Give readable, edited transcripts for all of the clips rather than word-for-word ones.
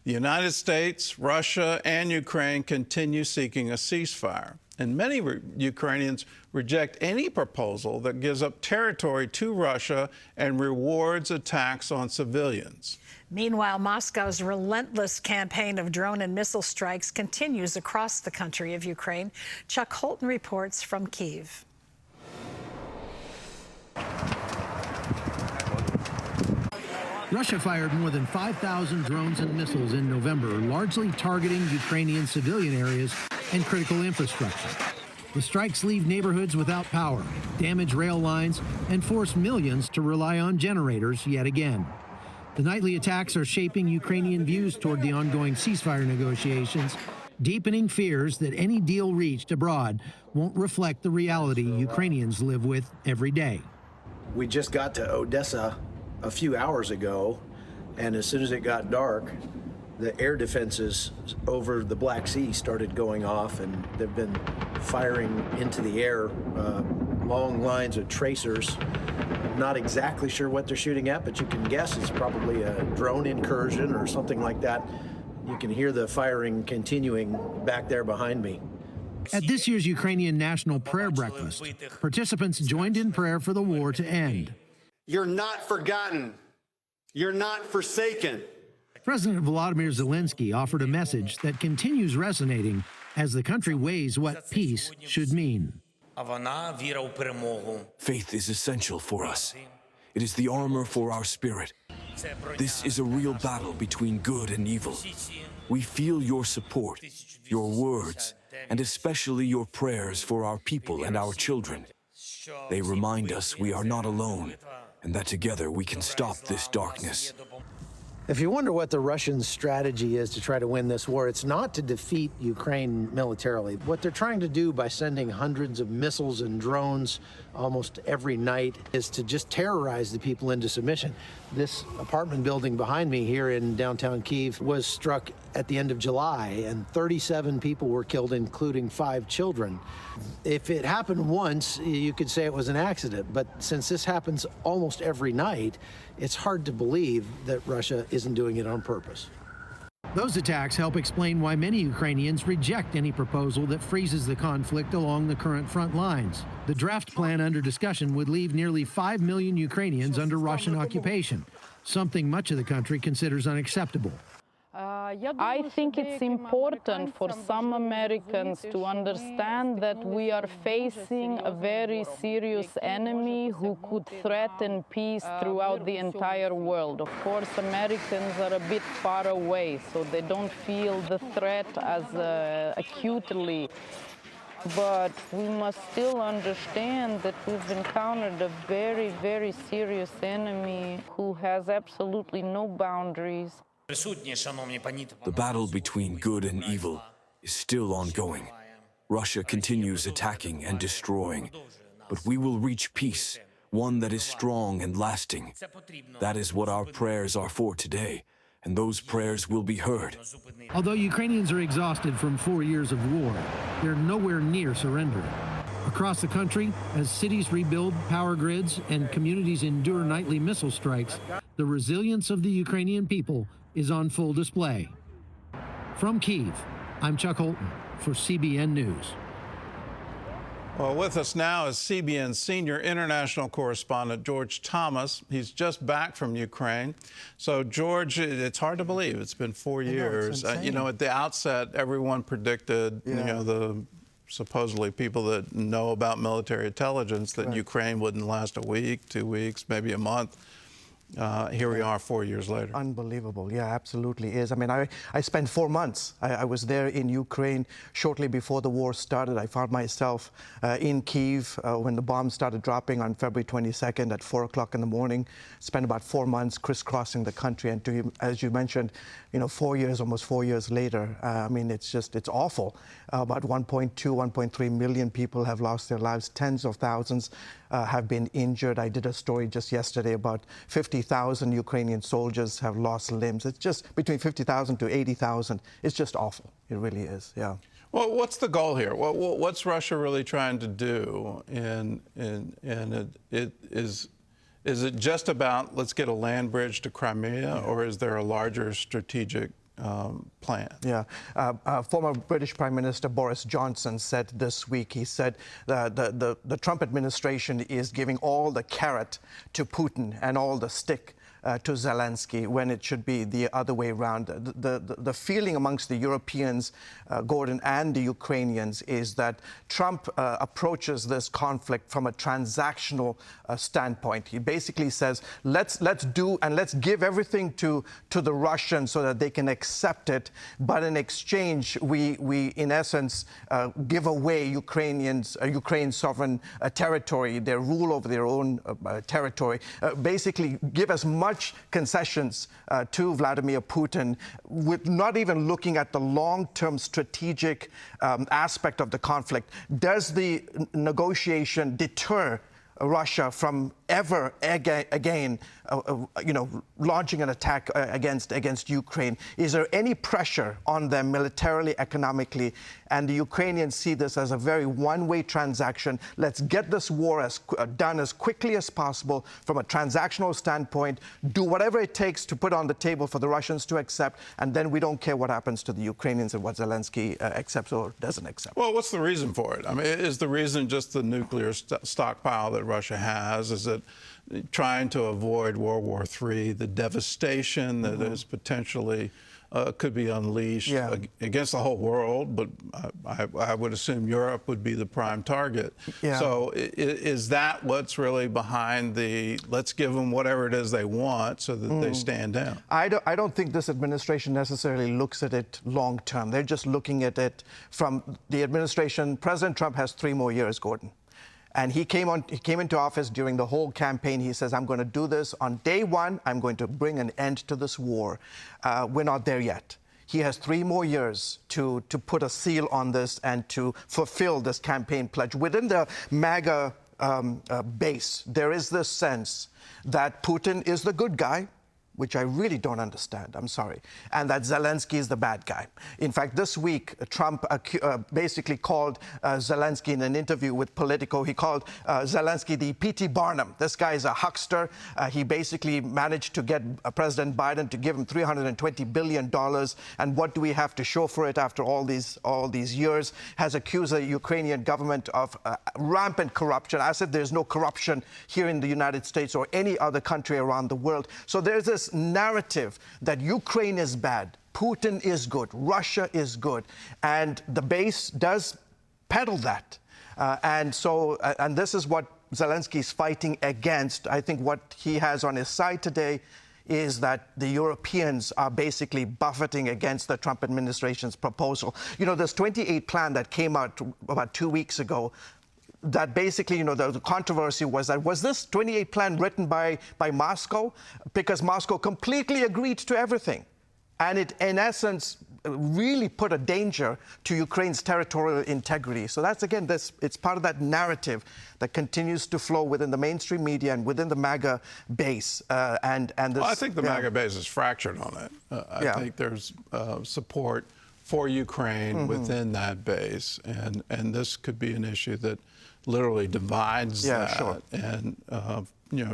The United States, Russia, and Ukraine continue seeking a ceasefire. And many Ukrainians reject any proposal that gives up territory to Russia and rewards attacks on civilians. Meanwhile, Moscow's relentless campaign of drone and missile strikes continues across the country of Ukraine. Chuck Holton reports from Kyiv. Russia fired more than 5,000 drones and missiles in November, largely targeting Ukrainian civilian areas and critical infrastructure. The strikes leave neighborhoods without power, damage rail lines, and force millions to rely on generators yet again. The nightly attacks are shaping Ukrainian views toward the ongoing ceasefire negotiations, deepening fears that any deal reached abroad won't reflect the reality Ukrainians live with every day. We just got to Odessa a few hours ago, and as soon as it got dark, the air defenses over the Black Sea started going off, and they've been firing into the air long lines of tracers. Not exactly sure what they're shooting at, but you can guess it's probably a drone incursion or something like that. You can hear the firing continuing back there behind me. At this year's Ukrainian National Prayer Breakfast, participants joined in prayer for the war to end. You're not forgotten. You're not forsaken. President Volodymyr Zelensky offered a message that continues resonating as the country weighs what peace should mean. Faith is essential for us. It is the armor for our spirit. This is a real battle between good and evil. We feel your support, your words, and especially your prayers for our people and our children. They remind us we are not alone, and that together we can stop this darkness. If you wonder what the Russian strategy is to try to win this war, it's not to defeat Ukraine militarily. What they're trying to do by sending hundreds of missiles and drones almost every night is to just terrorize the people into submission. This apartment building behind me here in downtown Kyiv was struck at the end of July, and 37 people were killed, including 5 children. If it happened once, you could say it was an accident, but since this happens almost every night, it's hard to believe that Russia isn't doing it on purpose. Those attacks help explain why many Ukrainians reject any proposal that freezes the conflict along the current front lines. The draft plan under discussion would leave nearly 5 million Ukrainians under Russian occupation, something much of the country considers unacceptable. I think it's important for some Americans to understand that we are facing a very serious enemy who could threaten peace throughout the entire world. Of course, Americans are a bit far away, so they don't feel the threat as acutely. But we must still understand that we've encountered a very, very serious enemy who has absolutely no boundaries. The battle between good and evil is still ongoing. Russia continues attacking and destroying, but we will reach peace, one that is strong and lasting. That is what our prayers are for today, and those prayers will be heard. Although Ukrainians are exhausted from 4 years of war, they're nowhere near surrendering. Across the country, as cities rebuild power grids and communities endure nightly missile strikes, the resilience of the Ukrainian people is on full display. From Kyiv, I'm Chuck Holton for CBN News. Well, with us now is CBN's senior international correspondent, George Thomas. He's just back from Ukraine. So, George, it's hard to believe it's been 4 years. You know, at the outset, everyone predicted, you know, the supposedly people that know about military intelligence that Ukraine wouldn't last a week, 2 weeks, maybe a month. Here we are 4 years later. Unbelievable. Yeah, absolutely is. I mean, I spent 4 months. I was there in Ukraine shortly before the war started. I found myself in Kyiv when the bombs started dropping on February 22nd at 4 o'clock in the morning. Spent about 4 months crisscrossing the country. And as you mentioned, you know, 4 years, almost 4 years later, I mean, it's awful. About 1.2, 1.3 million people have lost their lives. Tens of thousands have been injured. I did a story just yesterday about 50,000 Ukrainian soldiers have lost limbs. It's just between 50,000 to 80,000. It's just awful. It really is, yeah. Well, what's the goal here? What's Russia really trying to do? And is it just about let's get a land bridge to Crimea, or is there a larger strategic plan. Yeah. Former British Prime Minister Boris Johnson said this week, he said the Trump administration is giving all the carrot to Putin and all the stick to Zelensky, when it should be the other way around. The feeling amongst the Europeans, Gordon, and the Ukrainians is that Trump approaches this conflict from a transactional standpoint. He basically says, let's do and let's give everything to the Russians so that they can accept it, but in exchange, we in essence give away Ukraine's sovereign territory, their rule over their own territory, basically give as much concessions to Vladimir Putin, with not even looking at the long-term strategic aspect of the conflict. Does the negotiation deter Russia from ever again, launching an attack against Ukraine? Is there any pressure on them militarily, economically? And the Ukrainians see this as a very one-way transaction. Let's get this war done as quickly as possible from a transactional standpoint, do whatever it takes to put on the table for the Russians to accept, and then we don't care what happens to the Ukrainians and what Zelensky accepts or doesn't accept. Well, what's the reason for it? I mean, is the reason just the nuclear stockpile that Russia has? Is it trying to avoid World War III, the devastation that is potentially could be unleashed against the whole world, but I would assume Europe would be the prime target. Yeah. So is that what's really behind the let's give them whatever it is they want so that they stand down? I don't think this administration necessarily looks at it long term. They're just looking at it from the administration. President Trump has 3 more years, Gordon. And he came into office during the whole campaign. He says, I'm going to do this. On day 1, I'm going to bring an end to this war. We're not there yet. He has 3 more years to put a seal on this and to fulfill this campaign pledge. Within the MAGA base, there is this sense that Putin is the good guy, which I really don't understand, I'm sorry, and that Zelensky is the bad guy. In fact, this week, Trump basically called Zelensky in an interview with Politico. He called Zelensky the P.T. Barnum. This guy is a huckster. He basically managed to get President Biden to give him $320 billion. And what do we have to show for it after all these years? Has accused the Ukrainian government of rampant corruption. I said there's no corruption here in the United States or any other country around the world. So there's this narrative that Ukraine is bad, Putin is good, Russia is good, and the base does peddle that. And this is what Zelensky is fighting against. I think what he has on his side today is that the Europeans are basically buffeting against the Trump administration's proposal. You know, this 28 plan that came out about 2 weeks ago, that basically, the controversy was that, was this 28 plan written by Moscow? Because Moscow completely agreed to everything. And it, in essence, really put a danger to Ukraine's territorial integrity. So that's, again, it's part of that narrative that continues to flow within the mainstream media and within the MAGA base. Well, I think the MAGA base is fractured on it. I think there's support for Ukraine within that base. And this could be an issue that literally divides that. Sure. And,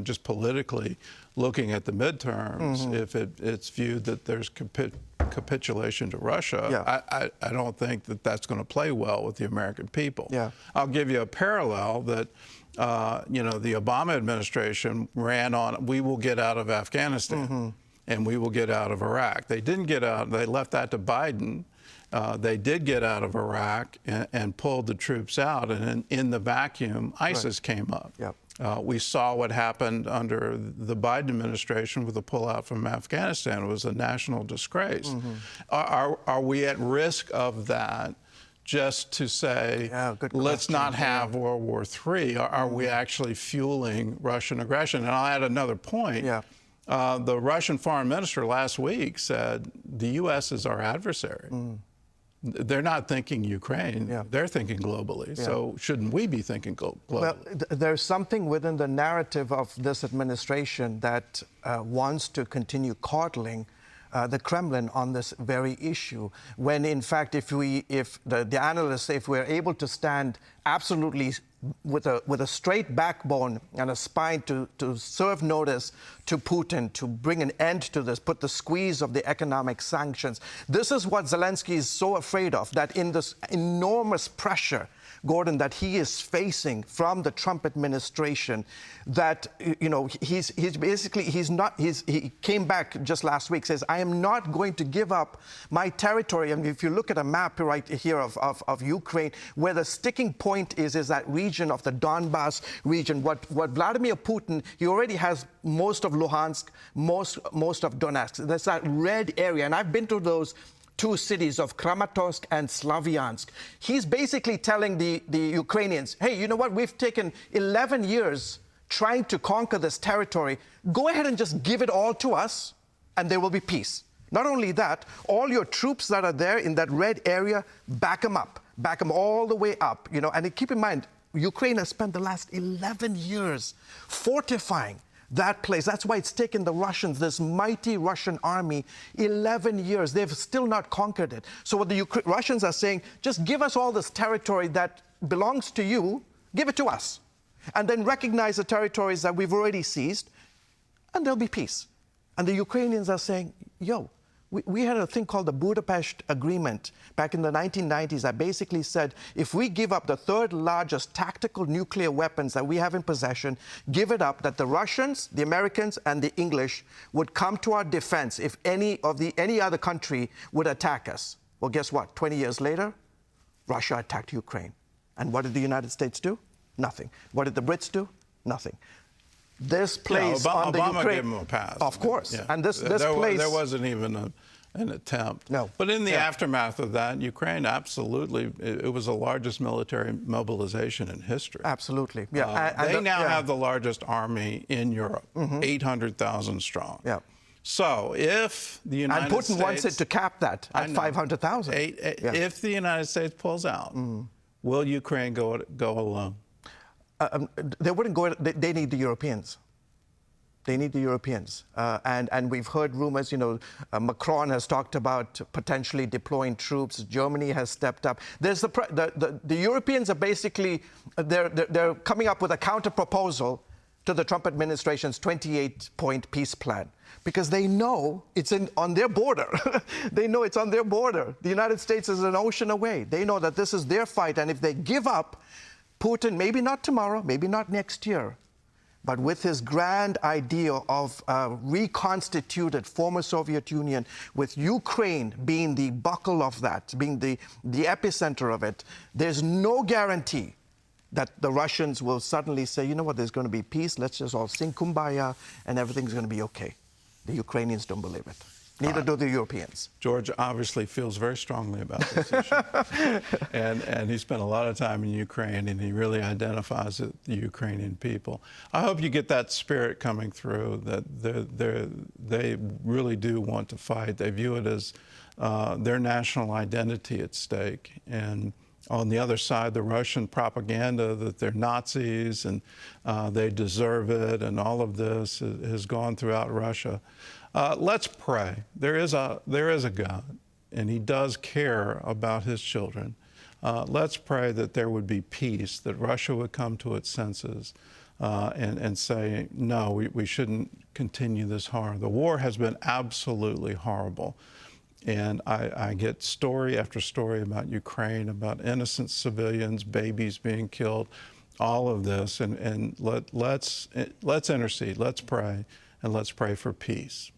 just politically looking at the midterms, if it's viewed that there's capitulation to Russia, I don't think that that's going to play well with the American people. Yeah. I'll give you a parallel that, the Obama administration ran on, we will get out of Afghanistan and we will get out of Iraq. They didn't get out. They left that to Biden. They did get out of Iraq and pulled the troops out, and in the vacuum, ISIS came up. Yep. We saw what happened under the Biden administration with the pullout from Afghanistan. It was a national disgrace. Are we at risk of that? Just to say, let's not have World War III. Are we actually fueling Russian aggression? And I'll add another point. Yeah. The Russian foreign minister last week said the U.S. is our adversary. They're not thinking Ukraine. They're thinking globally. So shouldn't we be thinking globally? Well, there's something within the narrative of this administration that wants to continue coddling the Kremlin on this very issue, when in fact, if the analysts say, if we're able to stand absolutely with a straight backbone and a spine to serve notice to Putin, to bring an end to this, put the squeeze of the economic sanctions. This is what Zelensky is so afraid of, that in this enormous pressure, Gordon, that he is facing from the Trump administration, that, you know, he came back just last week, says, I am not going to give up my territory. I mean, if you look at a map right here of Ukraine, where the sticking point is that region of the Donbass region. What Vladimir Putin, he already has most of Luhansk, most of Donetsk. There's that red area, and I've been to those two cities of Kramatorsk and Slavyansk. He's basically telling the Ukrainians, hey, you know what? We've taken 11 years trying to conquer this territory. Go ahead and just give it all to us, and there will be peace. Not only that, all your troops that are there in that red area, back them up. Back them all the way up, you know. And keep in mind, Ukraine has spent the last 11 years fortifying that place. That's why it's taken the Russians, this mighty Russian army, 11 years. They've still not conquered it. So what the Russians are saying, just give us all this territory that belongs to you, give it to us. And then recognize the territories that we've already seized, and there'll be peace. And the Ukrainians are saying, yo, we had a thing called the Budapest Agreement back in the 1990s that basically said, if we give up the third largest tactical nuclear weapons that we have in possession, give it up, that the Russians, the Americans, and the English would come to our defense if any other country would attack us. Well, guess what? 20 years later, Russia attacked Ukraine. And what did the United States do? Nothing. What did the Brits do? Nothing. This plays on the Obama Ukraine. gave him a pass. Of course. Yeah. And this there plays... There wasn't even an attempt. No. But in the aftermath of that, Ukraine absolutely, it was the largest military mobilization in history. Absolutely. Yeah. They now have the largest army in Europe, 800,000 strong. Yeah. So if the United States... And Putin wants it to cap that at 500,000. If the United States pulls out, will Ukraine go alone? They wouldn't go. They need the Europeans. They need the Europeans. And we've heard rumors, you know, Macron has talked about potentially deploying troops. Germany has stepped up. There's the Europeans are basically, they're coming up with a counter-proposal to the Trump administration's 28-point peace plan, because they know it's on their border. They know it's on their border. The United States is an ocean away. They know that this is their fight, and if they give up, Putin, maybe not tomorrow, maybe not next year, but with his grand idea of a reconstituted former Soviet Union, with Ukraine being the buckle of that, being the epicenter of it, there's no guarantee that the Russians will suddenly say, you know what, there's going to be peace, let's just all sing Kumbaya, and everything's going to be okay. The Ukrainians don't believe it. Neither do the Europeans. George obviously feels very strongly about this issue. and he spent a lot of time in Ukraine, and he really identifies with the Ukrainian people. I hope you get that spirit coming through, that they really do want to fight. They view it as their national identity at stake. And on the other side, the Russian propaganda that they're Nazis and they deserve it, and all of this has gone throughout Russia. Let's pray. There is a God, and He does care about His children. Let's pray that there would be peace, that Russia would come to its senses and say, no, we shouldn't continue this horror. The war has been absolutely horrible. And I get story after story about Ukraine, about innocent civilians, babies being killed, all of this. And let's intercede, let's pray, and let's pray for peace.